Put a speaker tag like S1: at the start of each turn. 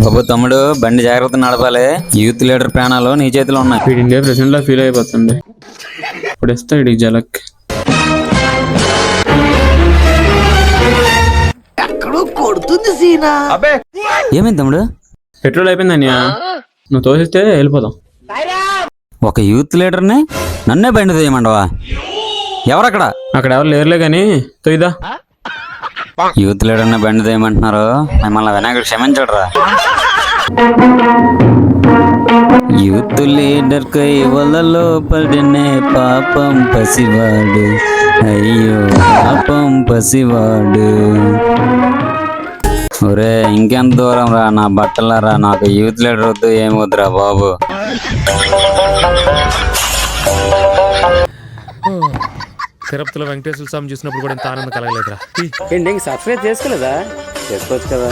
S1: బాబు తమ్ముడు బండి జాగ్రత్త నడపాలి. యూత్ లీడర్ ప్రాణాలు నీ చేతిలో ఉన్నాయి.
S2: వీడు ఇండియా ప్రెసిడెంట్ లా ఫీల్ అయిపోతుంది. ఇప్పుడు ఇస్తాడు ఈ జలక్.
S3: ఎక్కడో కొడుతుంది సీనా.
S1: ఏమైంది తమ్ముడు?
S2: పెట్రోల్ అయిపోయిందన్యా, నువ్వు తోసిస్తే వెళ్ళిపోదాం.
S1: ఒక యూత్ లీడర్ని నన్నే బండి తీయమండవా? ఎవరక్కడ?
S2: అక్కడ ఎవరు లేరులే గాని తొయ్యదా.
S1: యూత్ లీడర్ని బండి తీయమంటున్నారు. మిమ్మల్ని వినాయకుడు క్షమించడరా. యూత్ లీడర్ కై వలలో పడినే పాపం పసివాడు, అయ్యో పాపం పసివాడు. ఒరే ఇంకెంత దూరం రా నా బట్టలరా, నాకు యూత్ లీడర్ వద్దు ఏమి వద్దురా బాబు.
S4: తిరుపతిలో వెంకటేశ్వర స్వామి చూసినప్పుడు కూడా ఎంత ఆనందం కలగలేదురా.
S5: ఏంటి సబ్స్క్రైబ్ చేసుకోలేదా? చేసుకోవచ్చు కదా.